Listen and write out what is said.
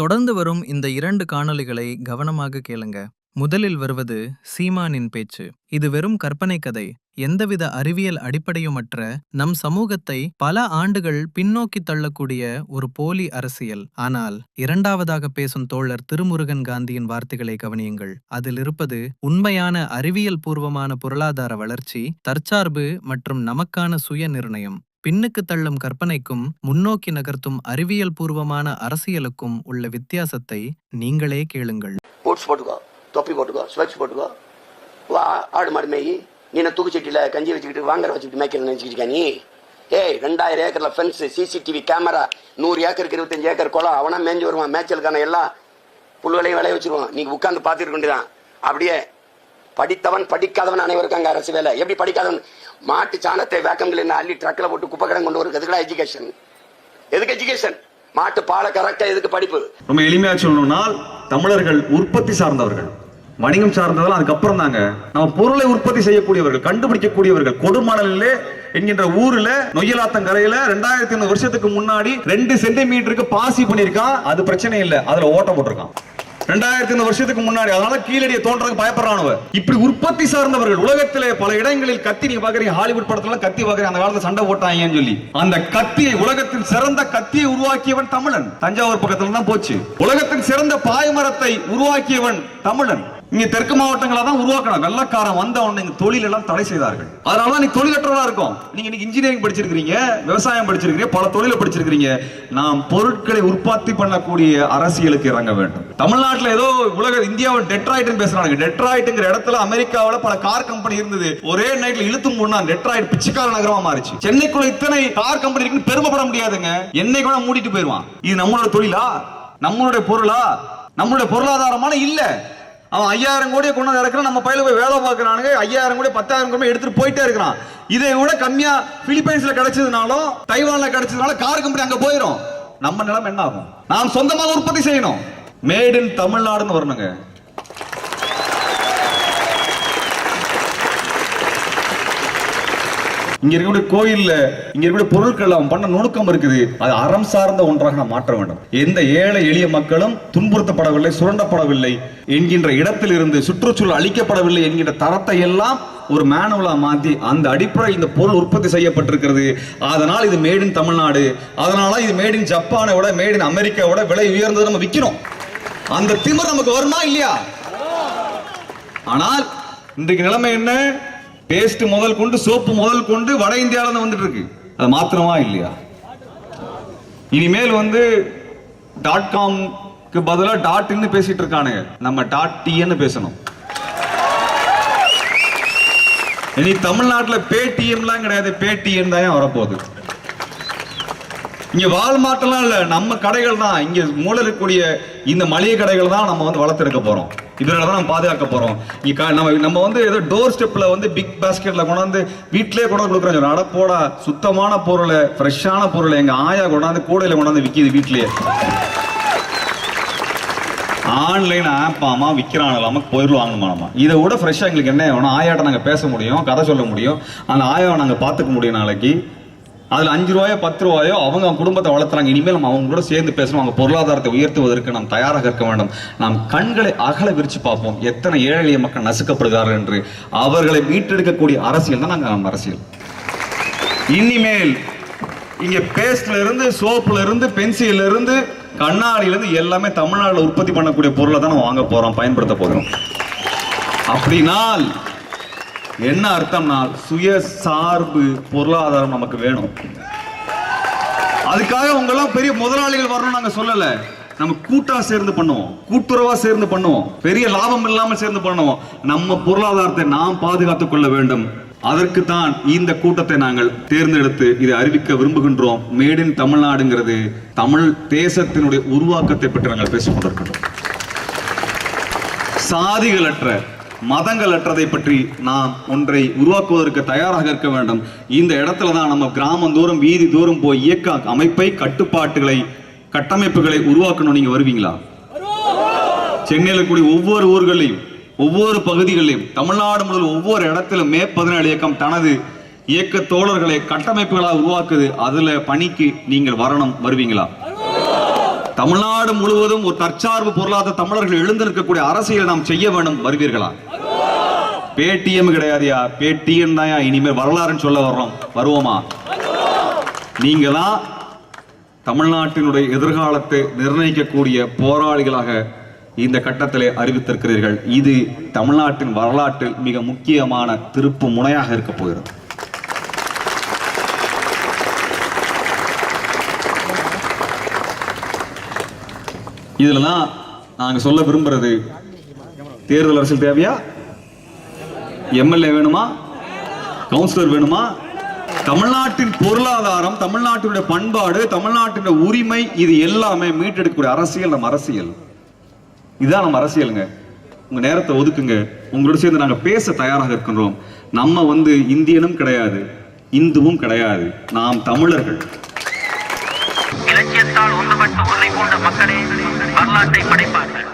தொடர்ந்து வரும் இந்த 2 காணொளிகளை கவனமாக கேளுங்க. முதலில் வருவது சீமானின் பேச்சு. இது வெறும் கற்பனை கதை. எந்தவித அறிவியல் அடிப்படையுமற்ற நம் சமூகத்தை பல ஆண்டுகள் பின்னோக்கி தள்ளக்கூடிய ஒரு போலி அரசியல். ஆனால் இரண்டாவதாக பேசும் தோழர் திருமுருகன் காந்தியின் வார்த்தைகளை கவனியுங்கள். அதில் இருப்பது உண்மையான அறிவியல் பூர்வமான பொருளாதார வளர்ச்சி, தற்சார்பு மற்றும் நமக்கான சுய நிர்ணயம். பின்னுக்கு தள்ளும் கற்பனைக்கும் முன்னோக்கி நகர்த்தும் அறிவியல் பூர்வமான அரசியலுக்கும் உள்ள வித்தியாசத்தை நீங்களே கேளுங்கள். போட்ஸ் போட்டுக்கோ, தொப்பி போட்டுக்கோ, ஸ்வெட்ஸ் போட்டுக்கோ, ஆடு மாடு மேய். நீ தூக்குச்சட்டியில் கஞ்சி வச்சுக்கிட்டு வாங்கற வச்சுக்கிட்டு மேய்க்கல நினைச்சிக்கிட்டா நீ? 2000 ஏக்கர்ல ஃபென்ஸ், சிசிடிவி கேமரா, 100 ஏக்கருக்கு 25 ஏக்கர் குளம், அவனா மேய்ஞ்சு வருவான். மேய்ச்சலுக்கான எல்லா புல்களையும் விளைய வச்சிருவான். நீங்க உட்காந்து பார்த்துட்டு கொண்டுதான். அப்படியே படித்தவன் படிக்காதவன் அனைவருக்கும் அங்க அரசு வேலை. எப்படி படிக்காதவன்? மாட்டு சாணத்தை வேக்கம்ல அள்ளி ட்ரக்ல போட்டு குப்பை கடன் கொண்டு வருது. எதுக்குடா எஜுகேஷன்? எதுக்கு எஜுகேஷன்? மாட்டு பாலை கறக்க எதுக்கு படிப்பு? ரொம்ப எளிமையா சொல்லணும்னா, தமிழர்கள் உற்பத்தி சார்ந்தவர்கள், வணிகம் சார்ந்ததெல்லாம் அதுக்கப்புறம் தாங்க. நம்ம பொருளை உற்பத்தி செய்யக்கூடியவர்கள், கண்டுபிடிக்கக்கூடியவர்கள். கொடுமணலிலே என்கின்ற ஊர்ல நொய்யலாத்தங்கரையில 2500 வருஷத்துக்கு முன்னாடி 2 சென்டிமீட்டருக்கு பாசி பண்ணிருக்கான். அது பிரச்சனை இல்லை, அதுல ஓட்ட போட்டிருக்கான் 2500 வருஷத்துக்கு முன்னாடி. அதனால கீழடியை தோன்றதுக்கு பயப்படுறானுவ. இப்படி உற்பத்தி சார்ந்தவர்கள் உலகத்திலே பல இடங்களில் கத்தி நீங்க பாக்குறீங்க. ஹாலிவுட் படத்துல கத்தி பாக்குறீங்க. அந்த காலத்துல சண்டை போட்டாங்கன்னு சொல்லி அந்த கத்தியை, உலகத்தின் சிறந்த கத்தியை உருவாக்கியவன் தமிழன். தஞ்சாவூர் பக்கத்துல தான் போச்சு. உலகத்தின் சிறந்த பாய்மரத்தை உருவாக்கியவன் தமிழன். இங்க தெற்கு மாவட்டங்களா தான் உருவாக்கணும். வெள்ளக்காரன் வந்த உடனே தொழில் எல்லாம் தடை செய்தார்கள். அதனால நீ தொழிலற்றவரா இருக்கும். நீங்க இன்னைக்கு இன்ஜினியரிங் படிச்சிருக்கீங்க, விவசாயம் படிச்சிருக்கீங்க, பல தொழிலை படிச்சிருக்கீங்க. நாம் பொருட்களை உற்பத்தி பண்ணக்கூடிய அரசியலுக்கு இறங்க வேண்டும். தமிழ்நாட்டில் ஏதோ உலக இந்தியாவில் டெட்ராய்ட் பேசுறாங்க. டெட்ராய்ட்ங்கிற இடத்துல அமெரிக்காவில் பல கார் கம்பெனி இருந்தது. ஒரே நைட்ல இழுத்து மூணா டெட்ராய்ட் பிச்சைக்கார நகரமா மாறிச்சு. சென்னைக்குள்ள இத்தனை கார் கம்பெனி இருக்குன்னு பெருமைப்பட முடியாதுங்க. என்னை கூட மூடிட்டு போயிருவான். இது நம்மளோட தொழிலா? நம்மளுடைய பொருளா? நம்மளுடைய பொருளாதாரமான இல்ல. அவன் 5000 கோடியை கொண்டு இறக்குறான். நம்ம பையில போய் வேலை பார்க்கறானுங்க. 5000 கோடி 10,000 கோடி எடுத்துட்டு போயிட்டே இருக்கிறான். இதை விட கம்மியா பிலிப்பைன்ஸ்ல கிடைச்சதுனாலும் தைவான்ல கிடைச்சதுனால கார் கம்பெனி அங்க போயிடும். நம்ம நிலைமை என்ன ஆகும்? நாம் சொந்தமாக உற்பத்தி செய்யணும். மேட் இன் தமிழ்நாடுன்னு வரணுங்க. இங்க இருக்கக்கூடிய கோயில்ல இங்க இருக்கக்கூடிய பொருட்கள் அவன் பண்ண நுணுக்கம் இருக்குது. அது அறம் சார்ந்த ஒன்றாக நாம் மாற்ற வேண்டும். எந்த ஏழை எளிய மக்களும் துன்புறுத்தப்படவில்லை, சுரண்டப்படவில்லை என்கின்ற இடத்தில் இருந்து சுற்றுச்சூழல் அளிக்கப்படவில்லை என்கின்ற தரத்தை எல்லாம் ஒரு மேனுவலா மாத்தி அந்த அடிப்படையில் இந்த பொருள் உற்பத்தி செய்யப்பட்டிருக்கிறது. அதனால் இது மேட் இன் தமிழ்நாடு. அதனால இது மேட் இன் ஜப்பானை விட, மேட் இன் அமெரிக்காவோட விலை உயர்ந்தது நம்ம விற்கிறோம். அந்த திமிர் நமக்கு வருமா இல்லையா? ஆனால் இன்றைக்கு நிலைமை என்ன? பேஸ்ட் முதல் கொண்டு, சோப்பு முதல் கொண்டு வட இந்தியாவில வந்துட்டு இருக்கு. அது மாத்திரமா இல்லையா? இனிமேல் .com பதிலா .in பேசிட்டு இருக்கானுங்க. நம்ம .tn பேசணும். இனி தமிழ்நாட்டில் பேடிஎம்லாம் கிடையாது, பேடிஎன் தான் வரப்போகுது. இங்க வால்மார்ட்லாம் இல்ல, நம்ம கடைகள் தான். இங்க மூல இருக்கக்கூடிய இந்த மளிகை கடைகள் தான் நம்ம வளர்த்தெடுக்க போறோம். இதனாலதான் நம்ம பாதுகாக்க போறோம். நம்ம ஏதோ டோர் ஸ்டெப்ல பிக் பாஸ்கெட்ல கொண்டாந்து வீட்டிலேயே கொண்டாந்து கொடுக்குறோம். அடப்போடா, சுத்தமான பொருளை, ஃப்ரெஷ்ஷான பொருளை எங்க ஆயா கொண்டாந்து கூடையில கொண்டாந்து விற்கிது வீட்லயே. ஆன்லைன் ஆப் ஆமா விற்கிறான். நமக்கு பொருள் வாங்கணுமா? இதை விட ஃப்ரெஷ்ஷா எங்களுக்கு என்ன வேணும்? ஆயாட்ட நாங்க பேச முடியும், கதை சொல்ல முடியும், அந்த ஆயாவை நாங்க பாத்துக்க முடியும். நாளைக்கு அதுல 5 ரூபாயோ 10 ரூபாயோ அவங்க குடும்பத்தை வளர்த்துறாங்க. இனிமேல் நம்ம அவங்க கூட சேர்ந்து பேசணும். அவங்க பொருளாதாரத்தை உயர்த்துவதற்கு நாம் தயாராக இருக்க வேண்டும். நாம் கண்களை அகல விரிச்சு பார்ப்போம். எத்தனை ஏழை எளிய மக்கள் நசுக்கப்படுகிறார்கள் என்று. அவர்களை மீட்டெடுக்கக்கூடிய அரசியல் தான் நம்ம அரசியல். இனிமேல் இங்க பேஸ்ட்ல இருந்து, சோப்புல இருந்து, பென்சில்ல இருந்து, கண்ணாடியில இருந்து எல்லாமே தமிழ்நாட்டில் உற்பத்தி பண்ணக்கூடிய பொருளை தான் நம்ம வாங்க போறோம், பயன்படுத்த போகிறோம். அப்படினால் என்ன அர்த்தம்னா, சுய சார்பு பொருளாதாரம் நமக்கு வேணும். அதுக்காக உங்கெல்லாம் பெரிய முதலாளிகள் வரணும் நாங்க சொல்லல. நம்ம கூட்டா சேர்ந்து பண்ணுவோம், கூட்டுறவா சேர்ந்து பண்ணுவோம், பெரிய லாபம் இல்லாமல் சேர்ந்து பண்ணுவோம். நம்ம பொருளாதாரத்தை நாம் பாதுகாத்துக் கொள்ள வேண்டும். அதற்கு தான் இந்த கூட்டத்தை நாங்கள் தேர்ந்தெடுத்து இதை அறிவிக்க விரும்புகின்றோம். மேட் இன் தமிழ்நாடுங்கிறது தமிழ் தேசத்தினுடைய உருவாக்கத்தை பற்றி நாங்கள் பேசிக் கொண்டிருக்கின்றோம். சாதிகளற்ற, மதங்களற்றதை பற்றி நாம் ஒன்றை உருவாக்குவதற்கு தயாராக இருக்க வேண்டும். இந்த இடத்துல தான் நம்ம கிராமம் தோறும், வீதி தோறும் போய் இயக்க அமைப்பை, கட்டுப்பாட்டுகளை, கட்டமைப்புகளை உருவாக்கணும். நீங்க வருவீங்களா? சென்னையில் கூடிய ஒவ்வொரு ஊர்களையும், ஒவ்வொரு பகுதிகளிலும், தமிழ்நாடு முழுவதும் ஒவ்வொரு இடத்திலும் மே 17 இயக்கம் தனது இயக்க தோழர்களை கட்டமைப்புகளாக உருவாக்குது. அதுல பணிக்கு நீங்கள் வரணும். வருவீங்களா? தமிழ்நாடு முழுவதும் ஒரு தற்சார்பு பொருளாதார தமிழர்கள் எழுந்து நிற்கக்கூடிய அரசியல் நாம் செய்ய வேண்டும். வருவீர்களா? பேடிஎம் கிடையாதுயா, பேடிஎம் தான் இனிமேல் வரலாறுன்னு சொல்ல வர்றோம். வருவோமா? நீங்க தான் தமிழ்நாட்டினுடைய எதிர்காலத்தை நிர்ணயிக்கக்கூடிய போராளிகளாக இந்த கட்டத்திலே அறிவித்திருக்கிறீர்கள். இது தமிழ்நாட்டின் வரலாற்றில் மிக முக்கியமான திருப்பு முனையாக இருக்க போகிறது. இதுலதான் நாங்க சொல்ல விரும்புறது, தேர்தல் அரசியல் தேவையா? எம்எல்ஏ வேணுமா? கவுன்சிலர் வேணுமா? தமிழ்நாட்டின் பொருளாதாரம், தமிழ்நாட்டினுடைய பண்பாடு, தமிழ்நாட்டினுடைய உரிமை, இது எல்லாமே மீட்டெடுக்கக்கூடிய அரசியல் நம்ம அரசியல். இதுதான் நம்ம அரசியலுங்க. உங்க நேரத்தை ஒதுக்குங்க. உங்களோட சேர்ந்து நாங்க பேச தயாராக இருக்கின்றோம். நம்ம இந்தியனும் கிடையாது, இந்துவும் கிடையாது, நாம் தமிழர்கள். இலட்சியத்தால் ஒன்றுபட்டு உன்னை போன்ற மக்களே வரலாற்றை படைப்பார்கள்.